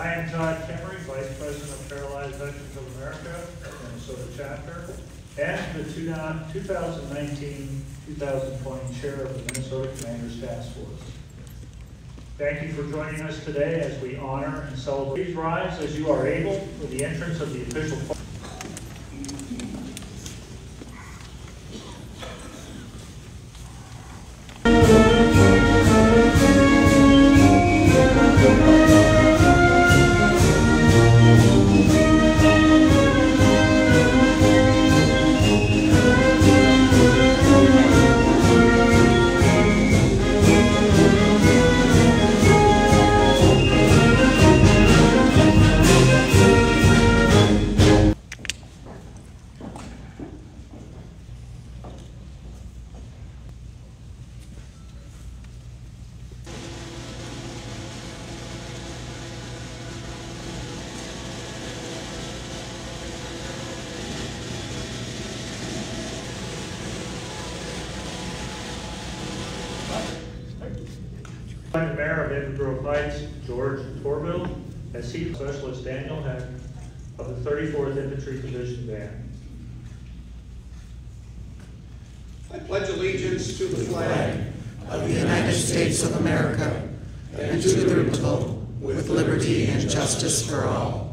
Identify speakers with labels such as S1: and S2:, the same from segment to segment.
S1: I am Todd Kemery, Vice President of Paralyzed Veterans of America, Minnesota Chapter, and the 2019-2020 Chair of the Minnesota Commanders Task Force. Thank you for joining us today as we honor and celebrate. Please rise as you are able for the entrance of the official. The Mayor of Maple Grove Heights, George Torville, as Chief Specialist Daniel Heck of the 34th Infantry Division Band.
S2: I pledge allegiance to the flag
S3: of the United States of America and to the republic with liberty and justice for all.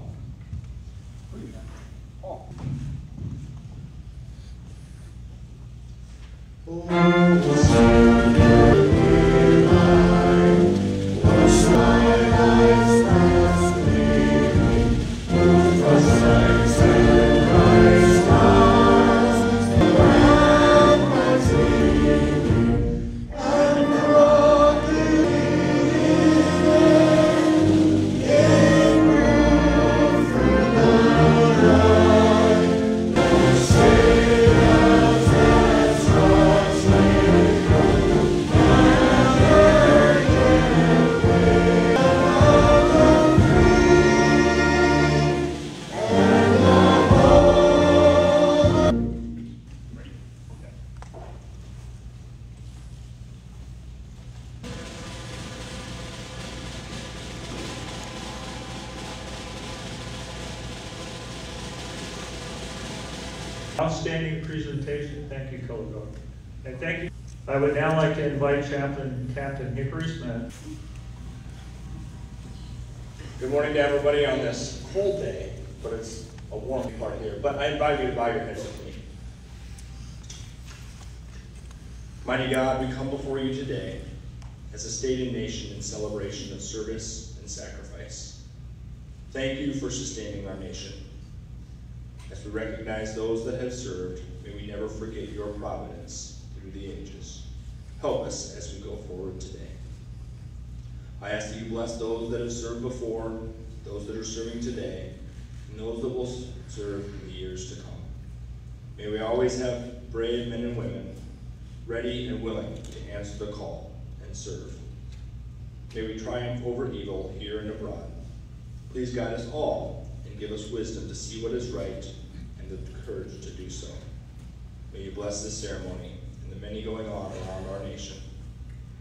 S1: Outstanding presentation. Thank you, Colonel Gardner. And thank you. I would now like to invite Chaplain Captain Hickory Smith.
S4: Good morning to everybody on this cold day, but it's a warm part here. But I invite you to bow your heads with me. Mighty God, we come before you today as a state and nation in celebration of service and sacrifice. Thank you for sustaining our nation. As we recognize those that have served, may we never forget your providence through the ages. Help us as we go forward today. I ask that you bless those that have served before, those that are serving today, and those that will serve in the years to come. May we always have brave men and women ready and willing to answer the call and serve. May we triumph over evil here and abroad. Please guide us all and give us wisdom to see what is right and the courage to do so. May you bless this ceremony and the many going on around our nation.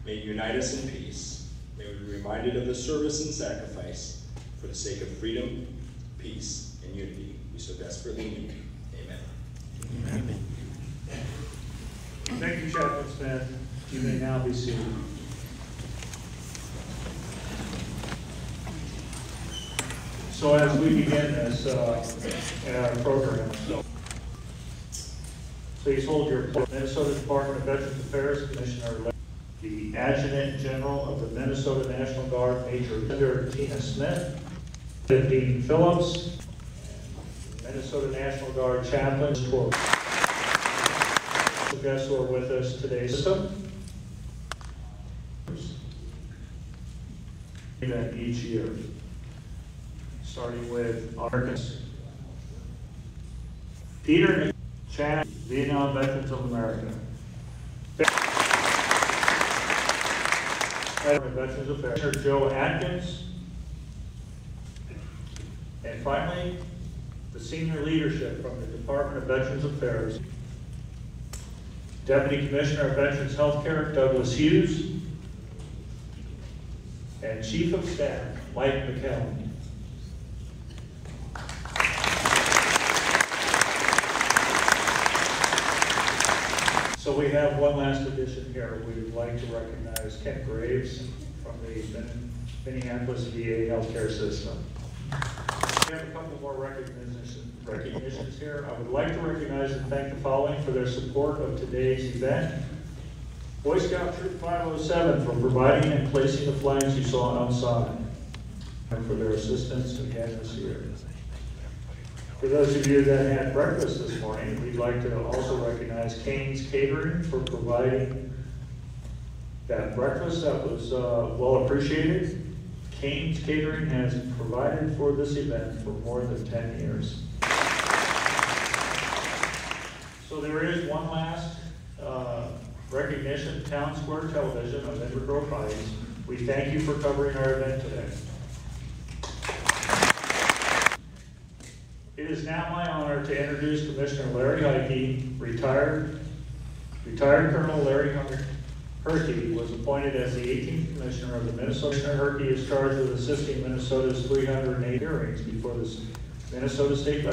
S4: May you unite us in peace. May we be reminded of the service and sacrifice for the sake of freedom, peace, and unity we so desperately need. Amen.
S3: Amen.
S1: Thank you, Chaplain Smith. You may now be seated. So as we begin this our program, please hold your applause. Minnesota Department of Veterans Affairs Commissioner, the Adjutant General of the Minnesota National Guard, Major Tina Smith, Dean Phillips, Minnesota National Guard Chaplain Torville. Guests who are with us today. Event each year, starting with Americans. Peter Chad, Vietnam Veterans of America. Veterans Affairs, Joe Atkins. And finally, the senior leadership from the Department of Veterans Affairs. Deputy Commissioner of Veterans Healthcare, Douglas Hughes. And Chief of Staff, Mike McKellen. So we have one last addition here. We would like to recognize Ken Graves from the Minneapolis VA healthcare system. We have a couple more recognitions here. I would like to recognize and thank the following for their support of today's event. Boy Scout Troop 507 for providing and placing the flags you saw outside, and for their assistance again this year. For those of you that had breakfast this morning, we'd like to also recognize Cane's Catering for providing that breakfast that was well appreciated. Cane's Catering has provided for this event for more than 10 years. So there is one last recognition, Town Square Television of Inver Grove Heights. We thank you for covering our event today. It is now my honor to introduce Commissioner Larry Heike. Retired Colonel Larry Herke was appointed as the 18th Commissioner of the Minnesota. Commissioner Herke is charged with assisting Minnesota's 308 hearings before the Minnesota State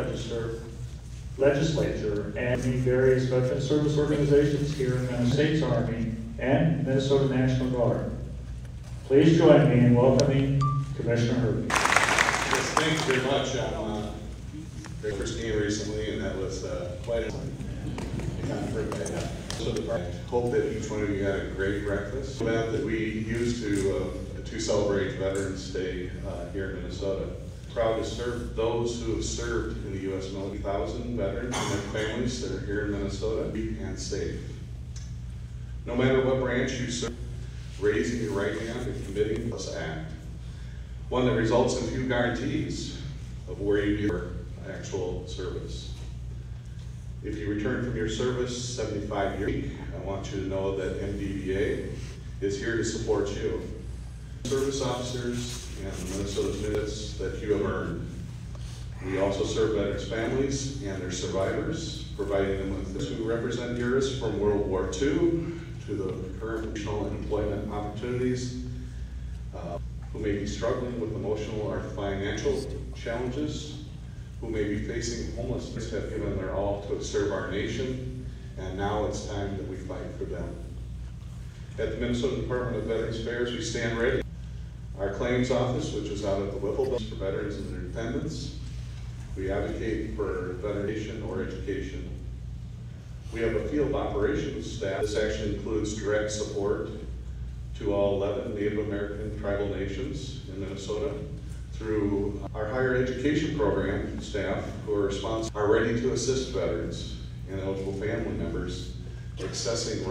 S1: Legislature and various veteran service organizations here in the United States Army and Minnesota National Guard. Please join me in welcoming Commissioner Herke.
S5: Yes, thank you very much. I first came recently, and that was quite a So I hope that each one of you had a great breakfast. The event that we use to celebrate Veterans Day here in Minnesota. Proud to serve those who have served in the U.S. military. 1,000 veterans and their families that are here in Minnesota, and safe. No matter what branch you serve, raising your right hand and committing this act. One that results in few guarantees of where you do your actual service. If you return from your service 75 years, I want you to know that MDVA is here to support you. Service officers and the Minnesota minutes that you have earned. We also serve veterans' families and their survivors, providing them with those who represent yours from World War II to the current professional employment opportunities, who may be struggling with emotional or financial challenges, who may be facing homelessness, have given their all to serve our nation, and now it's time that we fight for them. At the Minnesota Department of Veterans Affairs, we stand ready. Our claims office, which is out at the Whipple Building for veterans and their dependents. We advocate for veteran or education. We have a field operations staff. This actually includes direct support to all 11 Native American tribal nations in Minnesota through our higher education program staff who are ready to assist veterans and eligible family members accessing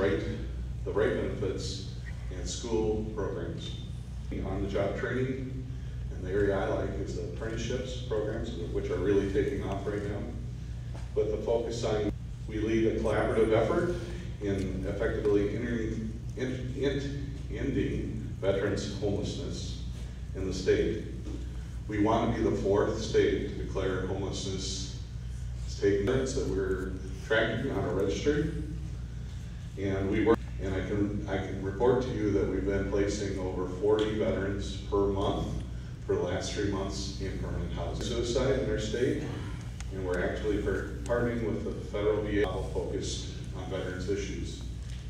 S5: the right benefits and school programs. On-the-job training, and the area I like is the apprenticeships programs, which are really taking off right now. But the focus on, we lead a collaborative effort in effectively ending veterans' homelessness in the state. We want to be the 4th state to declare homelessness as taking veterans that we're tracking on a registry, and we work. And I can report to you that we've been placing over 40 veterans per month for the last 3 months in permanent housing. Suicide in our state, and we're actually partnering with the federal VA focused on veterans issues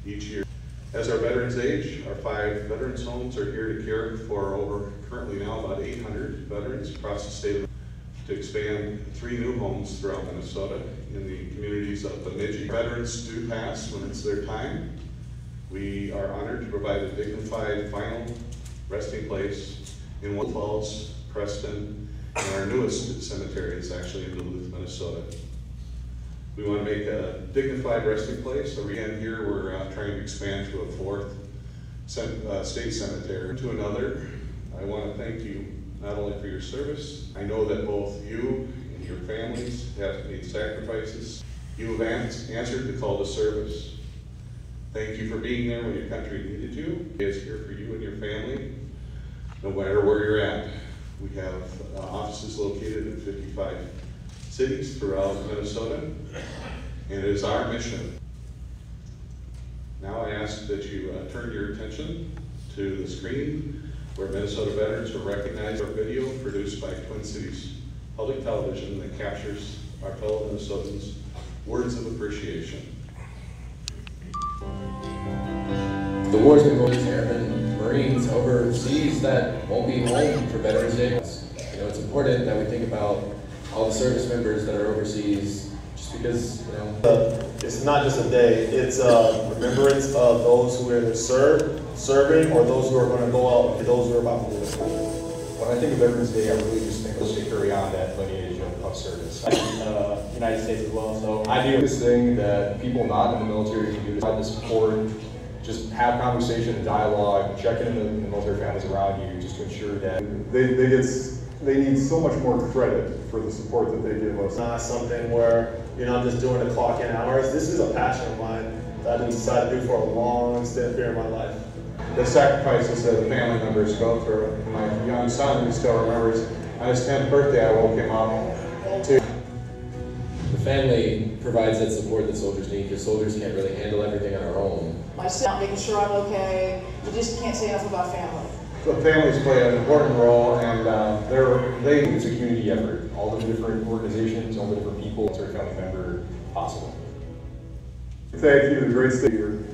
S5: each year. As our veterans age, our 5 veterans homes are here to care for currently now about 800 veterans across the state to expand 3 new homes throughout Minnesota in the communities of Bemidji. Veterans do pass when it's their time. We are honored to provide a dignified final resting place in Wood Falls, Preston, and our newest cemetery is actually in Duluth, Minnesota. We want to make a dignified resting place. So again, here we're trying to expand to a 4th state cemetery. To another, I want to thank you not only for your service. I know that both you and your families have made sacrifices. You have answered the call to service. Thank you for being there when your country needed you. It's here for you and your family, no matter where you're at. We have offices located in 55 cities throughout Minnesota, and it is our mission. Now I ask that you turn your attention to the screen where Minnesota veterans are recognized. Our video produced by Twin Cities Public Television that captures our fellow Minnesotans' words of appreciation.
S6: The war's been going on, airmen, Marines overseas that won't be home for Veterans Day. You know, it's important that we think about all the service members that are overseas, just because, you know.
S7: It's not just a day, it's a remembrance of those who are either serving, or those who are going to go out, and those who are about to leave.
S8: When I think of Veterans Day, I really just think of to carry on that lineage of service.
S7: United States as well, so
S8: I do this thing that people not in the military can do to provide the support, just have conversation, dialogue, check in the military families around you, just to ensure that
S9: they need so much more credit for the support that they give us.
S7: it's not something where you're not just doing the clock in hours. This is a passion of mine that I've decided to do for a long stint here in my life.
S9: The sacrifices that the family members go through. My young son, who still remembers, on his 10th birthday, I woke him up to.
S6: The family provides that support that soldiers need, because soldiers can't really handle everything on our own.
S10: Myself, making sure I'm okay. You just can't say enough about family.
S9: The families play an important role, and
S8: it's a community effort. All the different organizations, all the different people, it's our family member possible.
S9: Thank you, the great state here.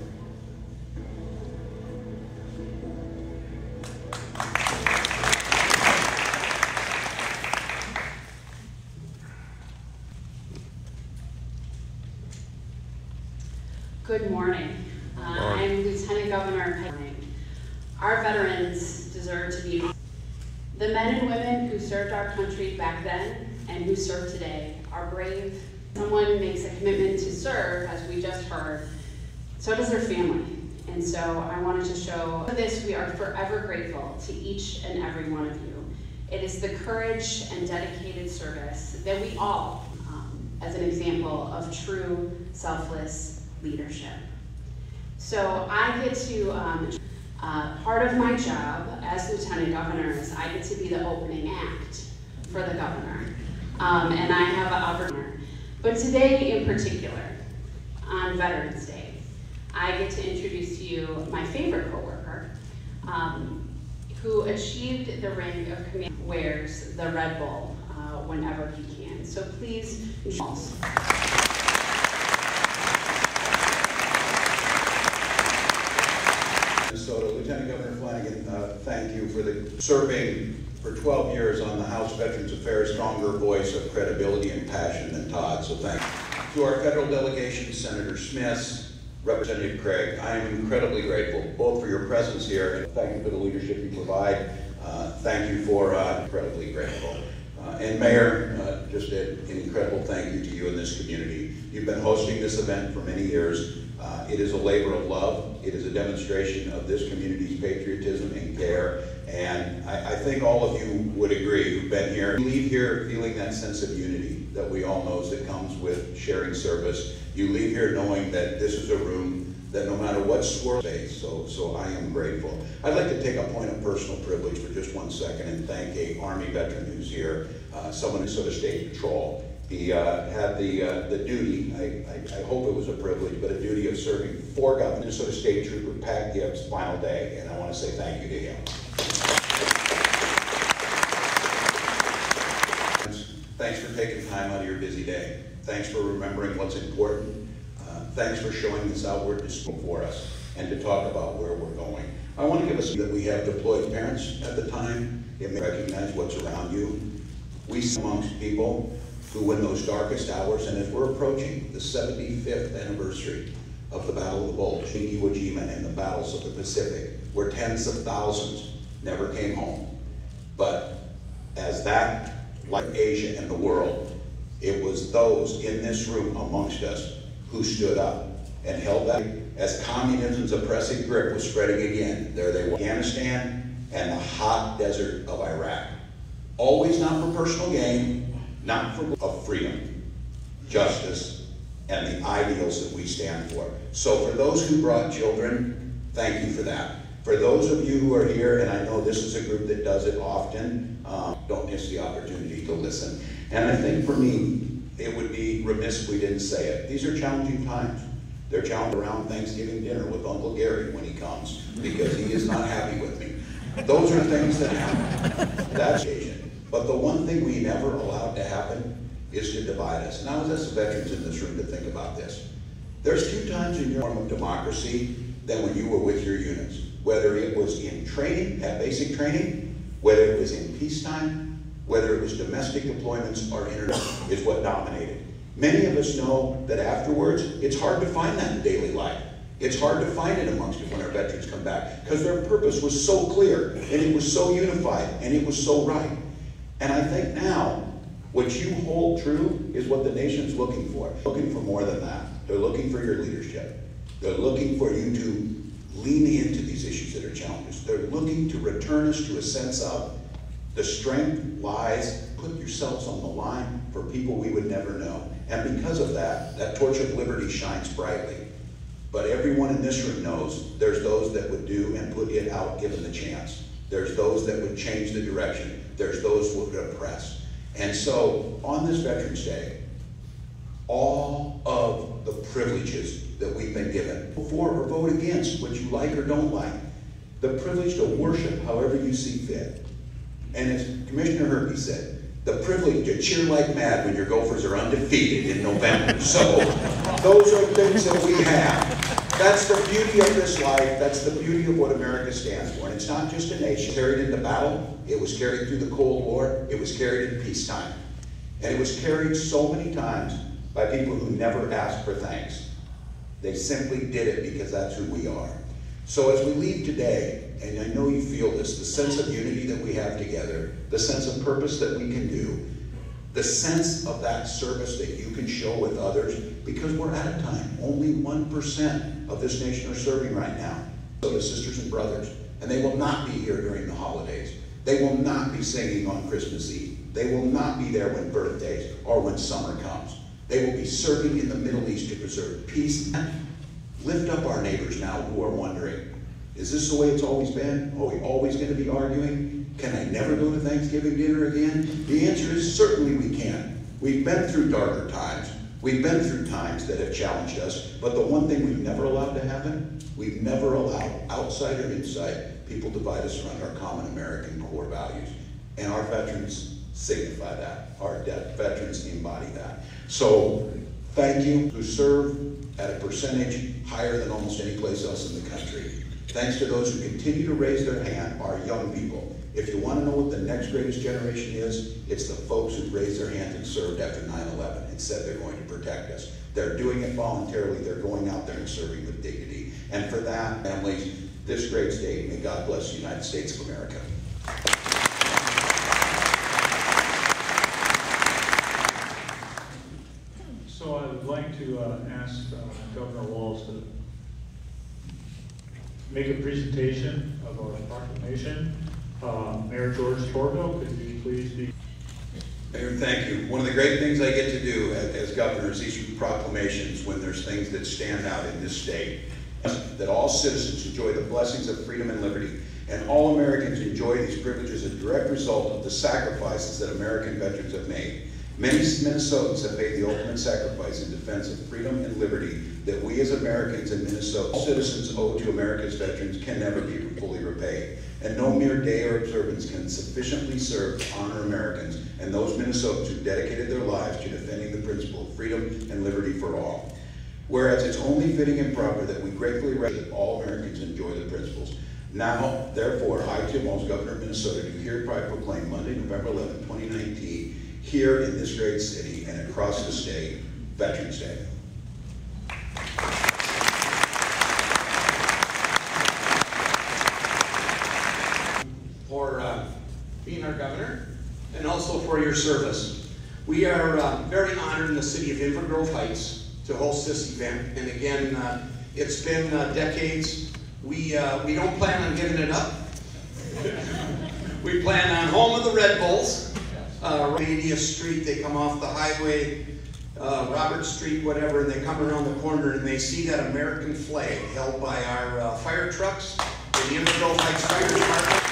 S11: Good morning. I'm Lieutenant Governor Penning. Our veterans deserve to be the men and women who served our country back then and who serve today are brave. Someone makes a commitment to serve, as we just heard, so does their family. And so I wanted to show this. We are forever grateful to each and every one of you. It is the courage and dedicated service that we all, as an example of true selfless leadership. So I get to, part of my job as Lieutenant Governor is I get to be the opening act for the governor. And I have an opportunity. But today in particular, on Veterans Day, I get to introduce to you my favorite coworker, who achieved the rank of command, wears the Red Bull whenever he can. So please,
S2: Minnesota. Lieutenant Governor Flanagan, thank you for serving for 12 years on the House Veterans Affairs, stronger voice of credibility and passion than Todd, so thank you. To our federal delegation, Senator Smith, Representative Craig, I am incredibly grateful both for your presence here and thank you for the leadership you provide. Thank you for incredibly grateful. And Mayor, just an incredible thank you to you in this community. You've been hosting this event for many years. It is a labor of love. It is a demonstration of this community's patriotism and care. And I think all of you would agree who've been here. You leave here feeling that sense of unity that we all know that comes with sharing service. You leave here knowing that this is a room that no matter what swirl face, so I am grateful. I'd like to take a point of personal privilege for just 1 second and thank a Army veteran who's here, someone in Minnesota State Patrol. He had the duty, I hope it was a privilege, but a duty of serving 4 Minnesota State Trooper Pat Gibbs' final day, and I want to say thank you to him. Thanks for taking time out of your busy day. Thanks for remembering what's important. Thanks for showing this outward display for us and to talk about where we're going. I want to give us that we have deployed parents at the time. It may recognize what's around you. We see amongst people who in those darkest hours, and as we're approaching the 75th anniversary of the Battle of the Bulge, Iwo Jima, and the battles of the Pacific, where tens of thousands never came home. But as that, like Asia and the world, it was those in this room amongst us who stood up and held that as communism's oppressive grip was spreading again. There they were, Afghanistan and the hot desert of Iraq. Always not for personal gain, not for of freedom, justice, and the ideals that we stand for. So for those who brought children, thank you for that. For those of you who are here, and I know this is a group that does it often, don't miss the opportunity to listen. And I think for me, it would be remiss if we didn't say it. These are challenging times. They're challenged around Thanksgiving dinner with Uncle Gary when he comes, because he is not happy with me. Those are things that happen. That's occasion. But the one thing we never allowed to happen is to divide us. And I was as veterans in this room to think about this. There's 2 times in your form of democracy than when you were with your units. Whether it was in training, at basic training, whether it was in peacetime, whether it was domestic deployments or international, is what dominated. Many of us know that afterwards, it's hard to find that in daily life. It's hard to find it amongst it when our veterans come back, because their purpose was so clear, and it was so unified, and it was so right. And I think now, what you hold true is what the nation's looking for. Looking for more than that. They're looking for your leadership. They're looking for you to lean into these issues that are challenges. They're looking to return us to a sense of the strength lies, put yourselves on the line for people we would never know. And because of that, that torch of liberty shines brightly. But everyone in this room knows there's those that would do and put it out given the chance. There's those that would change the direction. There's those who would oppress. And so, on this Veterans Day, all of the privileges that we've been given, for or vote against, what you like or don't like, the privilege to worship however you see fit. And as Commissioner Herpy said, the privilege to cheer like mad when your Gophers are undefeated in November. So, those are things that we have. That's the beauty of this life. That's the beauty of what America stands for. And it's not just a nation. It was carried into battle. It was carried through the Cold War. It was carried in peacetime. And it was carried so many times by people who never asked for thanks. They simply did it because that's who we are. So as we leave today, and I know you feel this, the sense of unity that we have together, the sense of purpose that we can do, the sense of that service that you can show with others, because we're out of time. Only 1% of this nation are serving right now. So the sisters and brothers, and they will not be here during the holidays. They will not be singing on Christmas Eve. They will not be there when birthdays or when summer comes. They will be serving in the Middle East to preserve peace. Lift up our neighbors now who are wondering, is this the way it's always been? Are we always going to be arguing? Can I never go to Thanksgiving dinner again? The answer is certainly we can. We've been through darker times. We've been through times that have challenged us, but the one thing we've never allowed to happen, we've never allowed, outside or inside, people divide us around our common American core values. And our veterans signify that. Our veterans embody that. So, thank you who serve at a percentage higher than almost any place else in the country. Thanks to those who continue to raise their hand, our young people. If you want to know what the next greatest generation is, it's the folks who raised their hands and served after 9/11 and said they're going to protect us. They're doing it voluntarily. They're going out there and serving with dignity. And for that, families, this great state, may God bless the United States of America.
S1: So I would like to ask Governor Walz to make a presentation of our proclamation. Mayor George Torgo, could you please be...
S2: Mayor, thank you. One of the great things I get to do as governor is issue proclamations when there's things that stand out in this state. That all citizens enjoy the blessings of freedom and liberty, and all Americans enjoy these privileges as a direct result of the sacrifices that American veterans have made. Many Minnesotans have paid the ultimate sacrifice in defense of freedom and liberty that we as Americans in Minnesota, all citizens owe to America's veterans, can never be fully repaid. And no mere day or observance can sufficiently serve to honor Americans and those Minnesotans who dedicated their lives to defending the principle of freedom and liberty for all. Whereas it's only fitting and proper that we gratefully recognize that all Americans enjoy the principles. Now, therefore, I, Tim Walz, Governor of Minnesota, do hereby proclaim Monday, November 11, 2019, here in this great city and across the state, Veterans Day.
S12: For being our governor and also for your service. We are very honored in the city of Inver Grove Heights to host this event. And again, it's been decades. We don't plan on giving it up. We plan on home of the Red Bulls. 80th Street, they come off the highway, Robert Street, whatever, and they come around the corner and they see that American flag held by our fire trucks in the Inver Grove Heights Fire Department.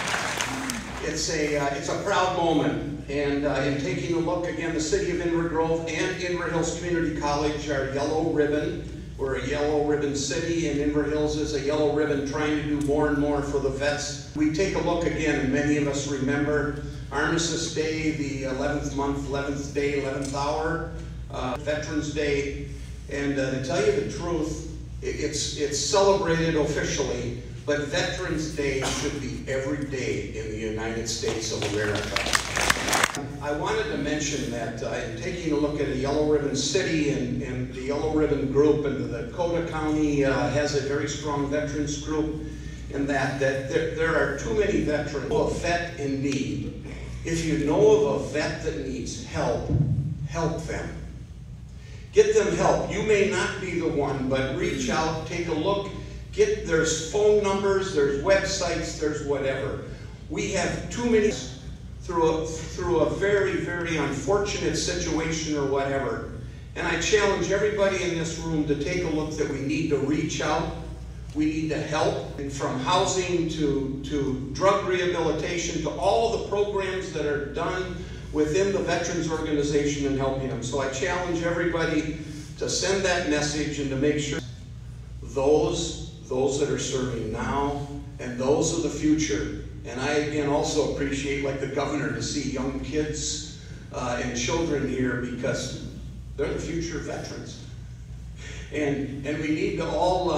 S12: It's a proud moment, and in taking a look again, the city of Inver Grove and Inver Hills Community College are yellow ribbon. We're a yellow ribbon city, and Inver Hills is a yellow ribbon trying to do more and more for the vets. We take a look again, and many of us remember Armistice Day, the 11th month, 11th day, 11th hour, Veterans Day, and to tell you the truth, It's celebrated officially, but Veterans Day should be every day in the United States of America. I wanted to mention that I'm taking a look at a Yellow Ribbon City, and the Yellow Ribbon Group, and the Dakota County has a very strong veterans group, and that there are too many veterans. A vet in need. If you know of a vet that needs help, help them. Get them help. You may not be the one, but reach out, take a look. There's phone numbers, there's websites, there's whatever. We have too many through a very, very unfortunate situation or whatever. And I challenge everybody in this room to take a look that we need to reach out. We need to help, and from housing to drug rehabilitation to all the programs that are done within the Veterans Organization and helping them. So I challenge everybody to send that message and to make sure those that are serving now and those of the future. And I again also appreciate, like the governor, to see young kids and children here, because they're the future veterans. And we need to all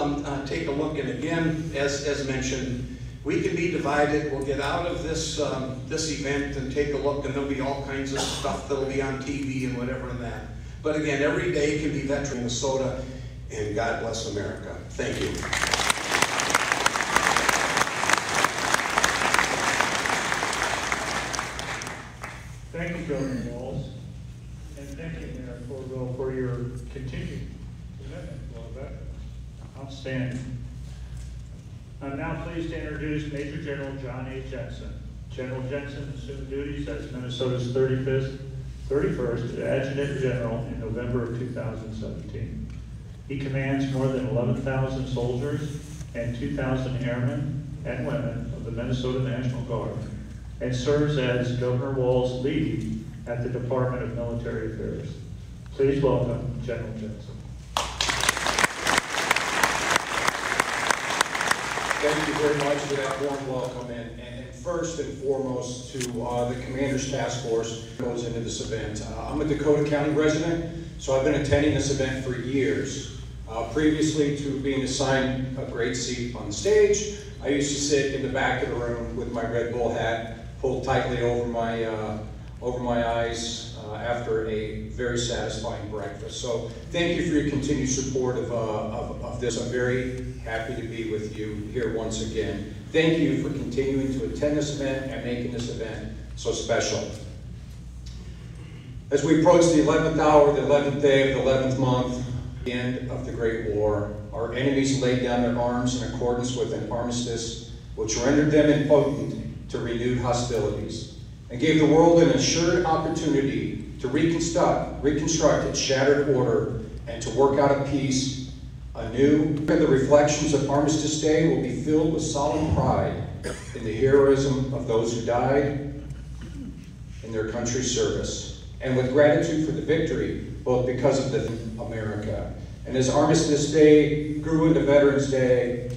S12: take a look. And again, as mentioned, we can be divided. We'll get out of this event and take a look, and there'll be all kinds of stuff that'll be on TV and whatever and that. But again, every day can be Veteran Minnesota, and God bless America. Thank you.
S1: Thank you, Governor Walz, and thank you, Mayor Corville, for your continued commitment to our veterans. Outstanding. I'm now pleased to introduce Major General John A. Jensen. General Jensen assumed duties as Minnesota's 31st Adjutant General in November of 2017. He commands more than 11,000 soldiers and 2,000 airmen and women of the Minnesota National Guard, and serves as Governor Walz' lead at the Department of Military Affairs. Please welcome General Jensen.
S13: Thank you very much for that warm welcome, and first and foremost to the Commander's Task Force that goes into this event. I'm a Dakota County resident, so I've been attending this event for years. Previously to being assigned a great seat on the stage, I used to sit in the back of the room with my Red Bull hat pulled tightly over my eyes after a very satisfying breakfast. So thank you for your continued support of this. I'm very happy to be with you here once again. Thank you for continuing to attend this event and making this event so special. As we approach the 11th hour, the 11th day of the 11th month, the end of the Great War, our enemies laid down their arms in accordance with an armistice which rendered them impotent to renewed hostilities and gave the world an assured opportunity to reconstruct its shattered order and to work out a peace anew. The reflections of Armistice Day will be filled with solemn pride in the heroism of those who died in their country's service, and with gratitude for the victory, both because of America. And as Armistice Day grew into Veterans Day,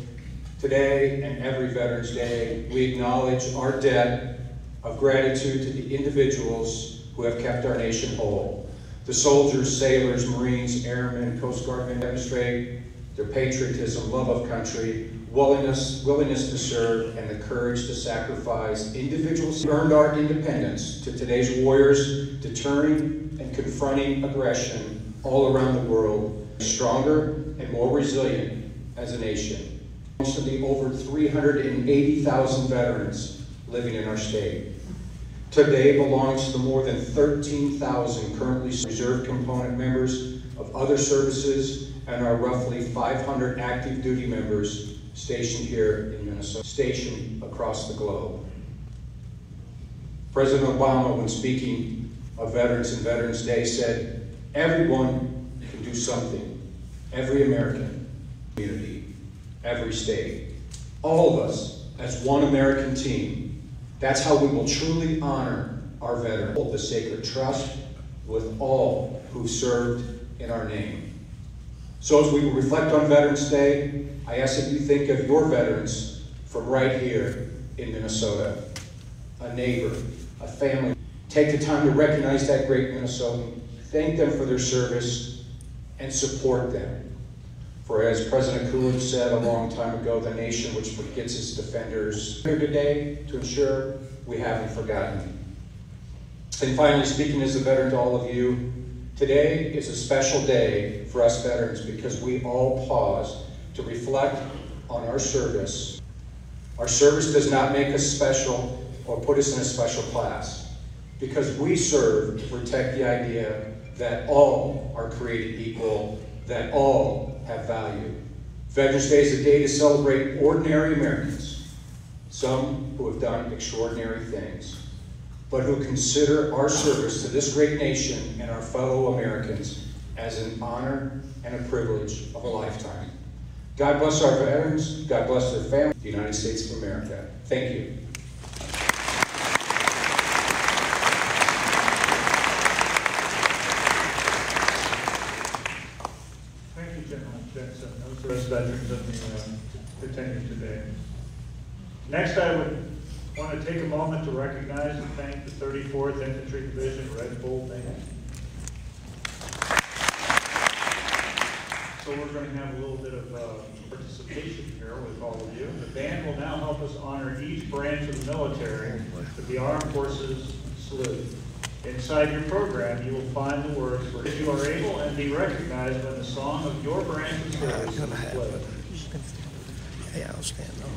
S13: today and every Veterans Day, we acknowledge our debt of gratitude to the individuals who have kept our nation whole. The soldiers, sailors, Marines, airmen, Coast Guardmen demonstrate their patriotism, love of country, willingness to serve, and the courage to sacrifice. Individuals who earned our independence to today's warriors, deterring and confronting aggression all around the world, stronger and more resilient as a nation. Most of the over 380,000 veterans living in our state. Today belongs to the more than 13,000 currently reserve component members of other services and our roughly 500 active duty members stationed here in Minnesota, stationed across the globe. President Obama, when speaking of veterans and Veterans Day, said, "Everyone can do something. Every American, community, every state. All of us as one American team. That's how we will truly honor our veterans, hold the sacred trust with all who served in our name." So as we reflect on Veterans Day, I ask that you think of your veterans from right here in Minnesota. A neighbor, a family. Take the time to recognize that great Minnesotan, thank them for their service, and support them. For as President Coolidge said a long time ago, the nation which forgets its defenders here today to ensure we haven't forgotten. And finally, speaking as a veteran to all of you, today is a special day for us veterans because we all pause to reflect on our service. Our service does not make us special or put us in a special class because we serve to protect the idea that all are created equal, that all have value. Veterans Day is a day to celebrate ordinary Americans, some who have done extraordinary things, but who consider our service to this great nation and our fellow Americans as an honor and a privilege of a lifetime. God bless our veterans, God bless their families, the United States of America. Thank you.
S1: Thank you, General Jensen. Those are us veterans of the tenure today. Next, I would want to take a moment to recognize and thank the 34th Infantry Division Red Bull Band. So we're going to have a little bit of participation here with all of you. The band will now help us honor each branch of the military with the Armed Forces Salute. Inside your program, you will find the words for if you are able and be recognized when the song of your branch of service is played.
S3: Yeah, I'll stand up.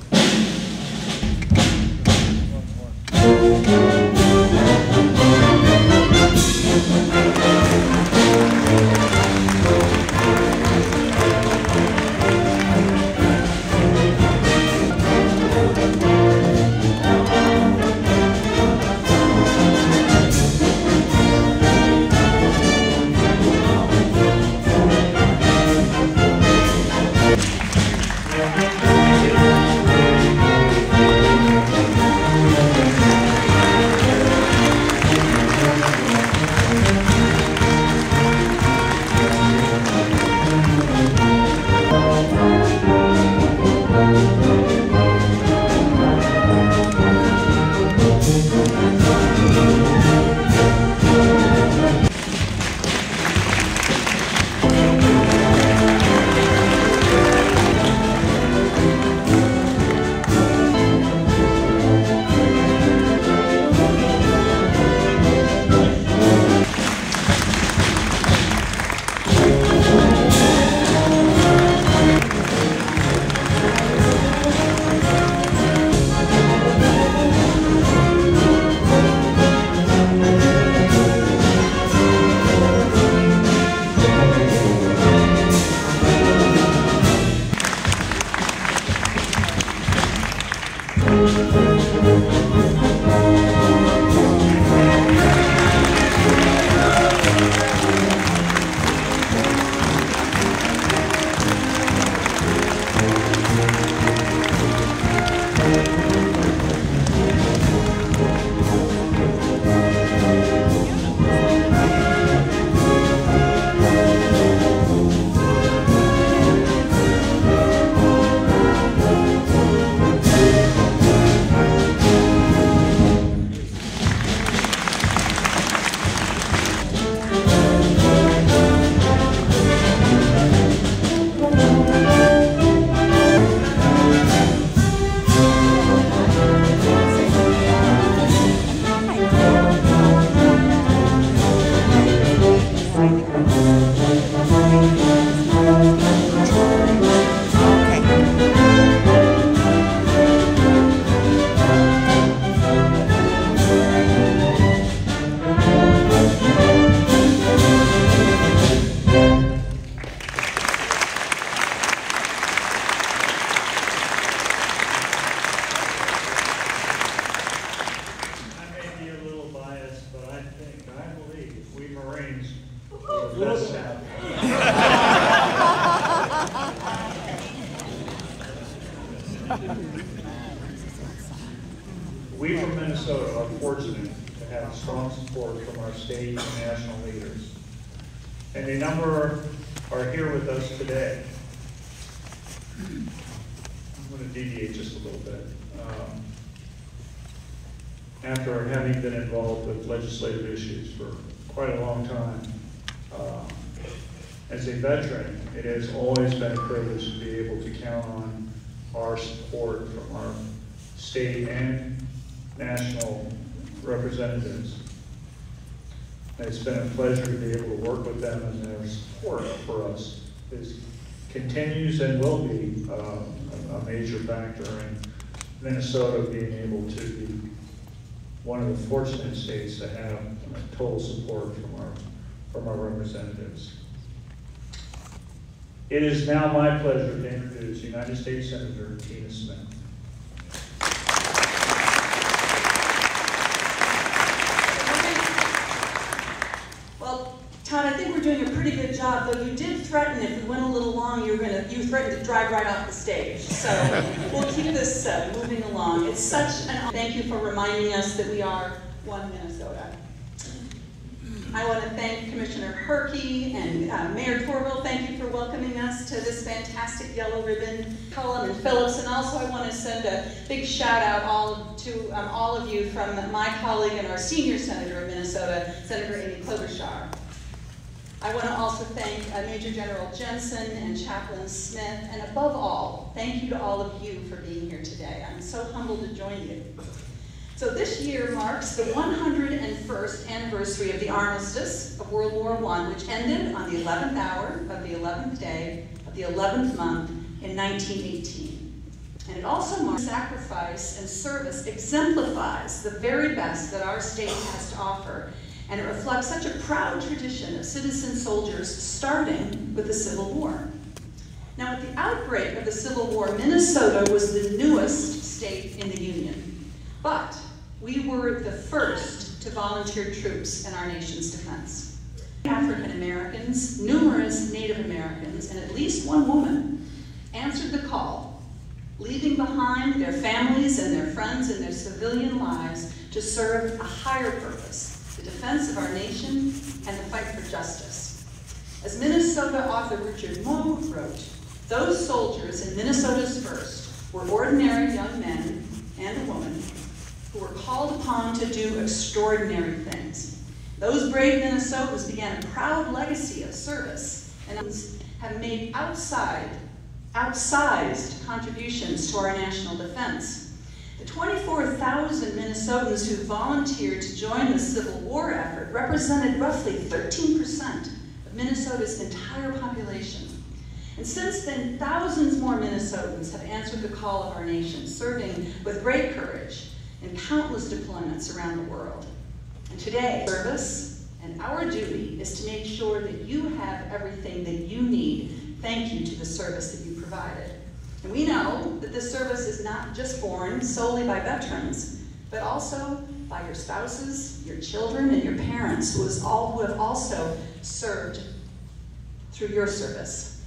S1: We from Minnesota are fortunate to have strong support from our state and national leaders. And a number are here with us today. I'm going to deviate just a little bit. After having been involved with legislative issues for quite a long time, As a veteran, it has always been a privilege to be able to count on our support from our state and national representatives. It's been a pleasure to be able to work with them, and their support for us continues and will be a major factor in Minnesota being able to be one of the fortunate states to have total support from our representatives. It is now my pleasure to introduce United States Senator Tina Smith.
S14: Todd, I think we're doing a pretty good job, though you did threaten if we went a little long, you threatened to drive right off the stage. So we'll keep this moving along. It's such an honor. Thank you for reminding us that we are one Minnesota. I want to thank Commissioner Herkey and Mayor Torville. Thank you for welcoming us to this fantastic yellow ribbon. Cullen and Phillips, and also I want to send a big shout out to all of you from my colleague and our senior senator of Minnesota, Senator Amy Klobuchar. I want to also thank Major General Jensen and Chaplain Smith, and above all, thank you to all of you for being here today. I'm so humbled to join you. So this year marks the 101st anniversary of the armistice of World War I, which ended on the 11th hour of the 11th day of the 11th month in 1918. And it also marks sacrifice and service exemplifies the very best that our state has to offer. And it reflects such a proud tradition of citizen soldiers starting with the Civil War. Now, at the outbreak of the Civil War, Minnesota was the newest state in the Union. But we were the first to volunteer troops in our nation's defense. African Americans, numerous Native Americans, and at least one woman answered the call, leaving behind their families and their friends and their civilian lives to serve a higher purpose, the defense of our nation and the fight for justice. As Minnesota author Richard Moe wrote, those soldiers in Minnesota's first were ordinary young men and a woman who were called upon to do extraordinary things. Those brave Minnesotans began a proud legacy of service and have made outsized contributions to our national defense. The 24,000 Minnesotans who volunteered to join the Civil War effort represented roughly 13% of Minnesota's entire population. And since then, thousands more Minnesotans have answered the call of our nation, serving with great courage in countless deployments around the world. And today, service and our duty is to make sure that you have everything that you need. Thank you to the service that you provided. And we know that this service is not just borne solely by veterans, but also by your spouses, your children, and your parents, who have also served through your service.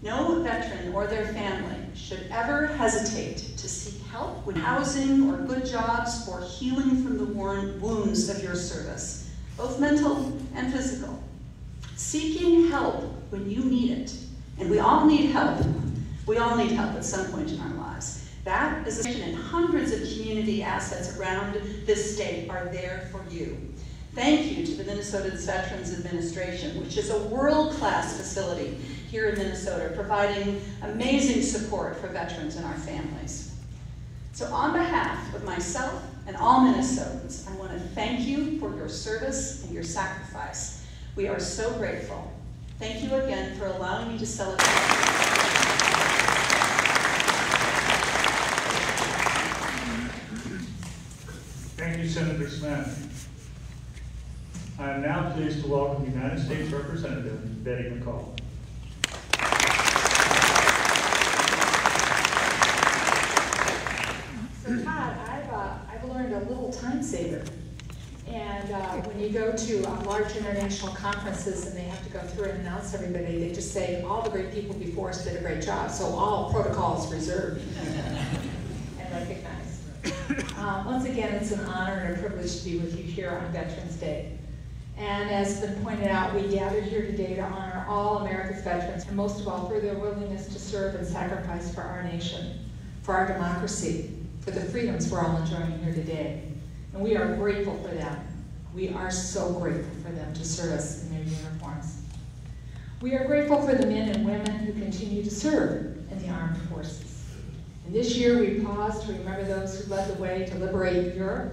S14: No veteran or their family should ever hesitate to seek help with housing or good jobs or healing from the wounds of your service, both mental and physical. Seeking help when you need it, and we all need help. We all need help at some point in our lives. That is a mission, and hundreds of community assets around this state are there for you. Thank you to the Minnesota Veterans Administration, which is a world-class facility here in Minnesota, providing amazing support for veterans and our families. So on behalf of myself and all Minnesotans, I want to thank you for your service and your sacrifice. We are so grateful. Thank you again for allowing me to celebrate.
S1: Thank you, Senator Smith. I am now pleased to welcome United States Representative Betty McCall.
S15: So Todd, I've learned a little time saver. And when you go to large international conferences and they have to go through and announce everybody, they just say, all the great people before us did a great job, so all protocols reserved and recognized. Once again, it's an honor and a privilege to be with you here on Veterans Day. And as has been pointed out, we gathered here today to honor all America's veterans, and most of all for their willingness to serve and sacrifice for our nation, for our democracy, for the freedoms we're all enjoying here today. And we are grateful for them. We are so grateful for them to serve us in their uniforms. We are grateful for the men and women who continue to serve in the armed forces. And this year we pause to remember those who led the way to liberate Europe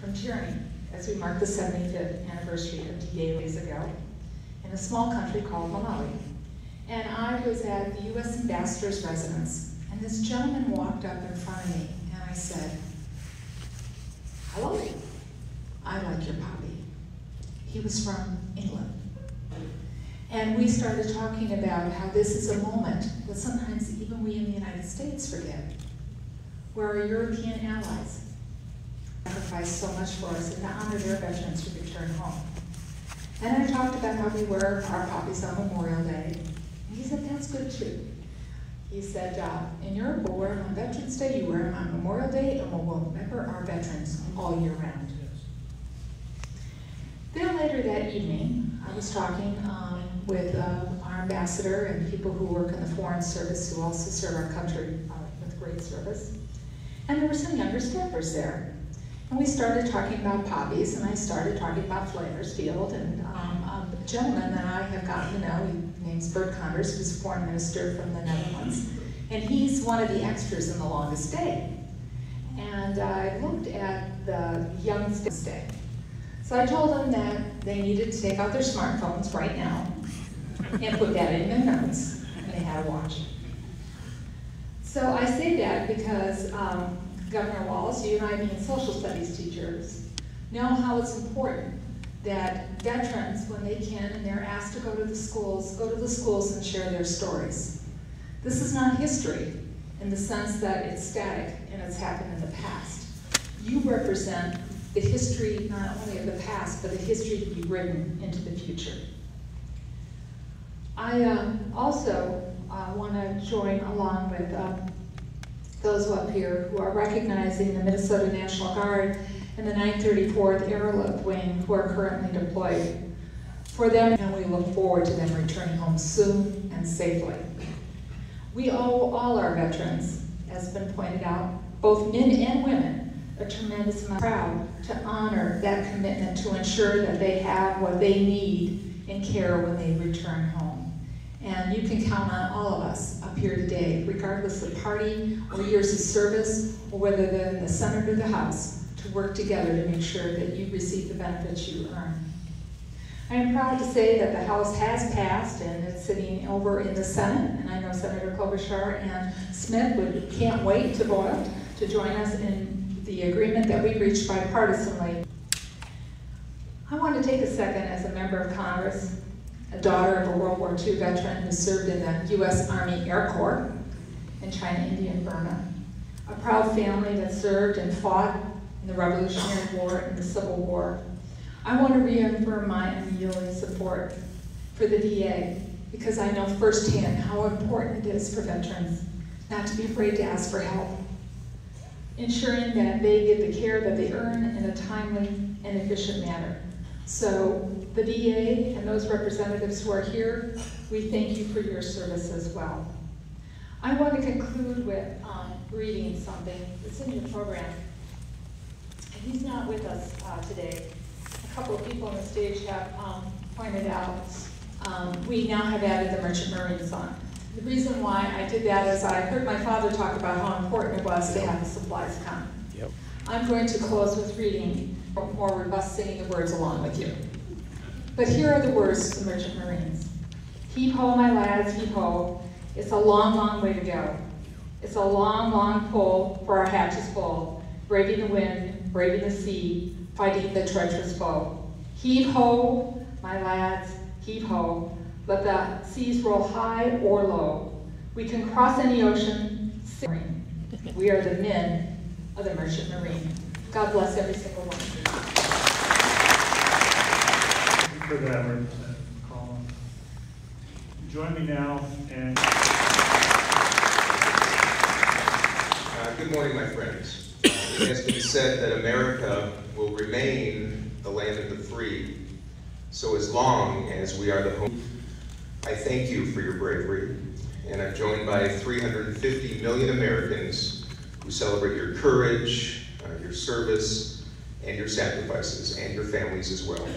S15: from tyranny as we mark the 75th anniversary of D-Day days ago in a small country called Malawi. And I was at the U.S. Ambassador's residence, and this gentleman walked up in front of me, and I said, "Hello, I like your puppy." He was from England. And we started talking about how this is a moment that sometimes even we in the United States forget, where our European allies sacrificed so much for us and to honor their veterans who returned home. And I talked about how we wear our poppies on Memorial Day. And he said, "That's good too." He said, "In Europe, we'll wear them on Veterans Day, you wear them on Memorial Day, and we'll remember our veterans all year round." Then later that evening, I was talking with our ambassador and people who work in the Foreign Service who also serve our country with great service. And there were some younger staffers there. And we started talking about poppies, and I started talking about Flanders Field, and a gentleman that I have gotten to know, his name's Bert Conders, who's a foreign minister from the Netherlands, and he's one of the extras in The Longest Day. And I looked at the young stay. So I told them that they needed to take out their smartphones right now and put that in their notes, and they had to watch it. So I say that because Governor Wallace, you and I being social studies teachers, know how it's important that veterans, when they can and they're asked to go to the schools and share their stories. This is not history in the sense that it's static and it's happened in the past. You represent the history not only of the past, but the history to be written into the future. I also want to join along with those up here who are recognizing the Minnesota National Guard and the 934th Airlift Wing who are currently deployed. For them, and we look forward to them returning home soon and safely. We owe all our veterans, as has been pointed out, both men and women, a tremendous amount. Proud to honor that commitment to ensure that they have what they need in care when they return home. And you can count on all of us up here today, regardless of party or years of service, or whether they're in the Senate or the House, to work together to make sure that you receive the benefits you earn. I am proud to say that the House has passed and it's sitting over in the Senate, and I know Senator Klobuchar and Smith can't wait to vote to join us in the agreement that we reached bipartisanly. I want to take a second as a member of Congress, a daughter of a World War II veteran who served in the U.S. Army Air Corps in China, India, and Burma, a proud family that served and fought in the Revolutionary War and the Civil War. I want to reaffirm my unwavering support for the VA because I know firsthand how important it is for veterans not to be afraid to ask for help, ensuring that they get the care that they earn in a timely and efficient manner. So the VA and those representatives who are here, we thank you for your service as well. I want to conclude with reading something that's in your program. And he's not with us today. A couple of people on the stage have pointed out we now have added the Merchant Marines on. The reason why I did that is I heard my father talk about how important it was to have the supplies come. Yep. I'm going to close with reading more robust singing the words along with you. But here are the words to the Merchant Marines. Heave ho, my lads, heave ho. It's a long, long way to go. It's a long, long pull for our hatches full, braving the wind, braving the sea, fighting the treacherous foe. Heave ho, my lads, heave ho. Let the seas roll high or low. We can cross any ocean. We are the men of the Merchant Marine. God bless every single one of you.
S1: Thank you for that, Representative McCollum. Join me now and...
S16: Good morning, my friends. It has been said that America will remain the land of the free, so as long as we are the home. I thank you for your bravery, and I'm joined by 350 million Americans who celebrate your courage, your service, and your sacrifices, and your families as well.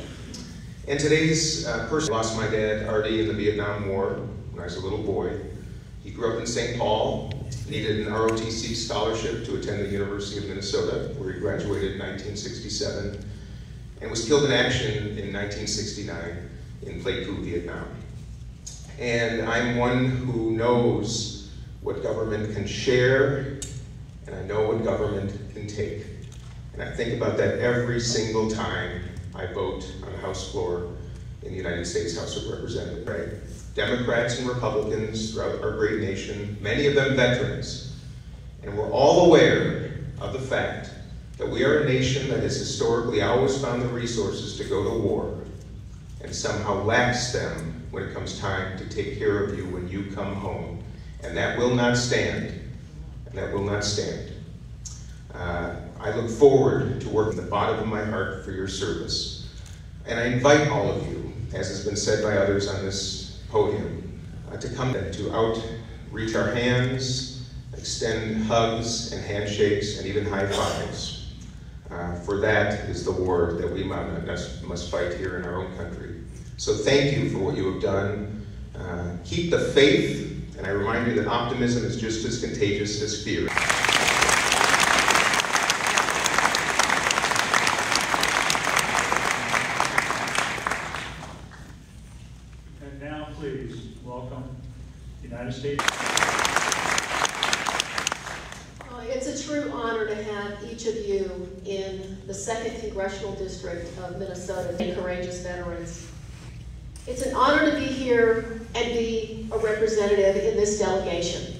S16: And today's person lost my dad, Artie, in the Vietnam War when I was a little boy. He grew up in St. Paul, needed an ROTC scholarship to attend the University of Minnesota, where he graduated in 1967, and was killed in action in 1969 in Pleiku, Vietnam. And I'm one who knows what government can share, and I know what government can take. And I think about that every single time I vote on the House floor in the United States House of Representatives. Right? Democrats and Republicans throughout our great nation, many of them veterans. And we're all aware of the fact that we are a nation that has historically always found the resources to go to war and somehow lacks them when it comes time to take care of you when you come home. And that will not stand. And that will not stand. I look forward to working from the bottom of my heart for your service. And I invite all of you, as has been said by others on this podium, to come and to outreach our hands, extend hugs and handshakes and even high fives. For that is the war that we must fight here in our own country. So thank you for what you have done. Keep the faith, and I remind you that optimism is just as contagious as fear.
S1: And now please welcome the United States.
S17: It's a true honor to have each of you in the 2nd Congressional District of Minnesota, courageous veterans. It's an honor to be here and be a representative in this delegation.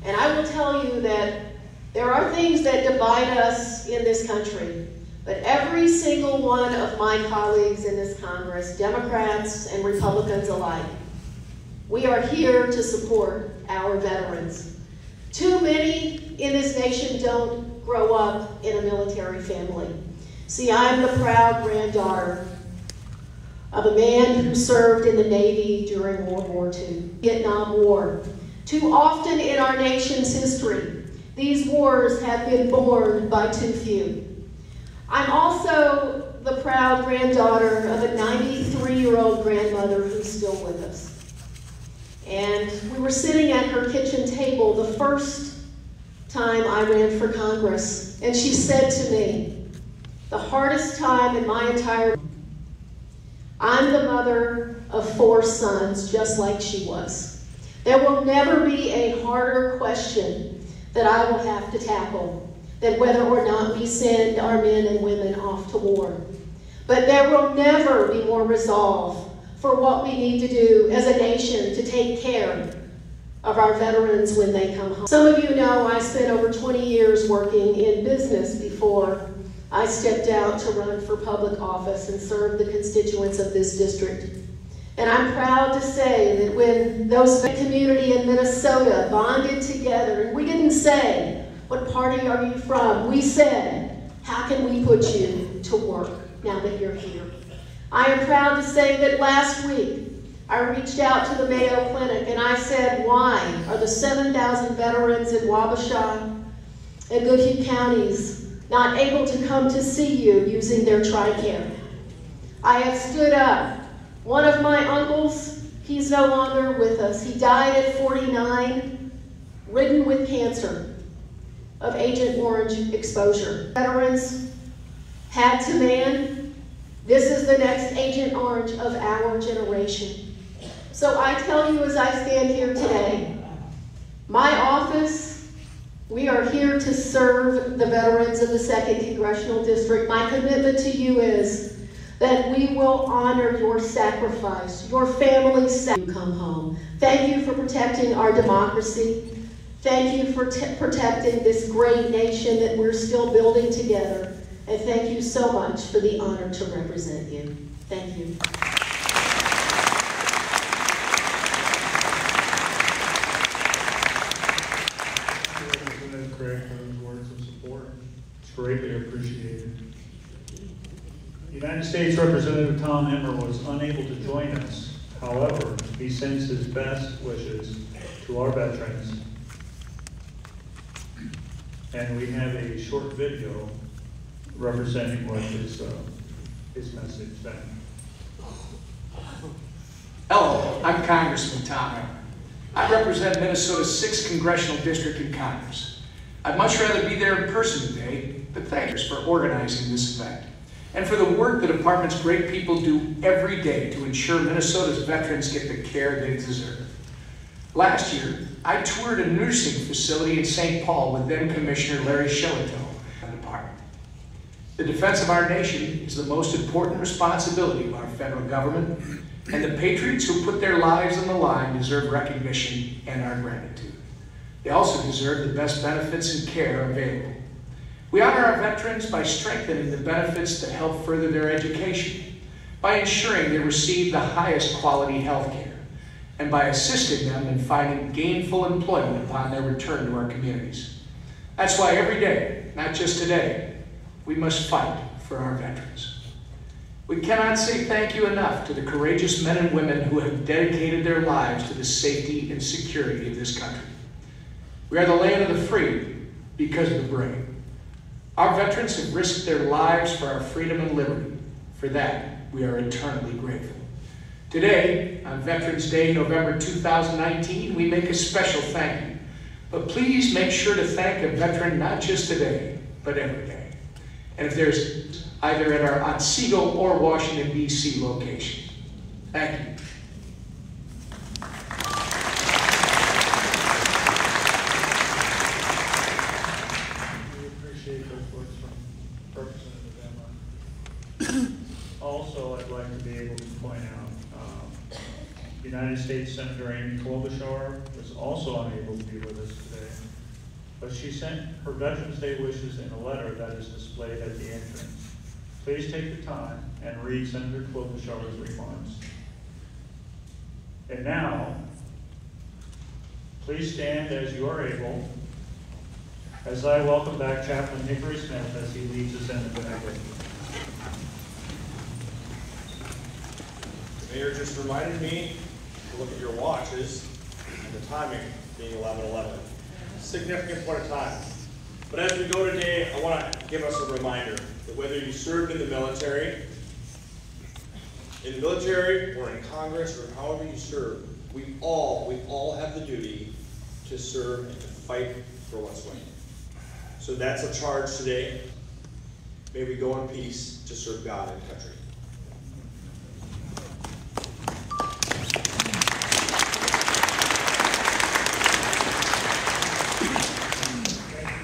S17: And I will tell you that there are things that divide us in this country, but every single one of my colleagues in this Congress, Democrats and Republicans alike, we are here to support our veterans. Too many in this nation don't grow up in a military family. See, I'm the proud granddaughter of a man who served in the Navy during World War II, Vietnam War. Too often in our nation's history, these wars have been borne by too few. I'm also the proud granddaughter of a 93-year-old grandmother who's still with us. And we were sitting at her kitchen table the first time I ran for Congress, and she said to me, the hardest time in my entire life, I'm the mother of 4 sons, just like she was. There will never be a harder question that I will have to tackle than whether or not we send our men and women off to war. But there will never be more resolve for what we need to do as a nation to take care of our veterans when they come home. Some of you know I spent over 20 years working in business before I stepped out to run for public office and serve the constituents of this district. And I'm proud to say that when those community in Minnesota bonded together, and we didn't say, what party are you from? We said, how can we put you to work now that you're here? I am proud to say that last week, I reached out to the Mayo Clinic and I said, why are the 7,000 veterans in Wabasha and Goodhue counties not able to come to see you using their TRICARE? I have stood up. One of my uncles, he's no longer with us. He died at 49, ridden with cancer of Agent Orange exposure. Veterans had to man. This is the next Agent Orange of our generation. So I tell you as I stand here today, my office, we are here to serve the veterans of the 2nd Congressional District. My commitment to you is that we will honor your sacrifice, your family's sacrifice. You come home. Thank you for protecting our democracy. Thank you for protecting this great nation that we're still building together. And thank you so much for the honor to represent you. Thank you.
S1: Representative Craig for those words of support. It's greatly appreciated. United States Representative Tom Emmer was unable to join us. However, he sends his best wishes to our veterans. And we have a short video representing what his message then.
S18: Hello, I'm Congressman Tom Emmer. I represent Minnesota's 6th Congressional District in Congress. I'd much rather be there in person today, but thanks for organizing this event and for the work the department's great people do every day to ensure Minnesota's veterans get the care they deserve. Last year, I toured a nursing facility in St. Paul with then Commissioner Larry Shillito of the department. The defense of our nation is the most important responsibility of our federal government, and the patriots who put their lives on the line deserve recognition and our gratitude. They also deserve the best benefits and care available. We honor our veterans by strengthening the benefits that help further their education, by ensuring they receive the highest quality health care, and by assisting them in finding gainful employment upon their return to our communities. That's why every day, not just today, we must fight for our veterans. We cannot say thank you enough to the courageous men and women who have dedicated their lives to the safety and security of this country. We are the land of the free because of the brave. Our veterans have risked their lives for our freedom and liberty. For that, we are eternally grateful. Today, on Veterans Day, November 2019, we make a special thank you. But please make sure to thank a veteran not just today, but every day. And if there's either at our Otsego or Washington, D.C. locations. Thank you.
S1: We appreciate those words from Representative Emmer. Also, I'd like to be able to point out, United States Senator Amy Klobuchar was also unable to be with us today, but she sent her Veterans Day wishes in a letter that is displayed at the entrance. Please take the time and read Senator Klobuchar's remarks. And now, please stand as you are able as I welcome back Chaplain Hickory Smith as he leads us in the benediction.
S4: The mayor just reminded me to look at your watches and the timing being 11:11. Significant point of time. But as we go today, I want to give us a reminder that whether you served in the military or in Congress or however you serve, we all have the duty to serve and to fight for what's right. So that's a charge today. May we go in peace to serve God and country.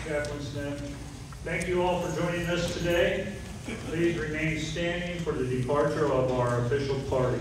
S1: Chaplain Smith. Thank you all for joining us today. Please remain standing for the departure of our official party.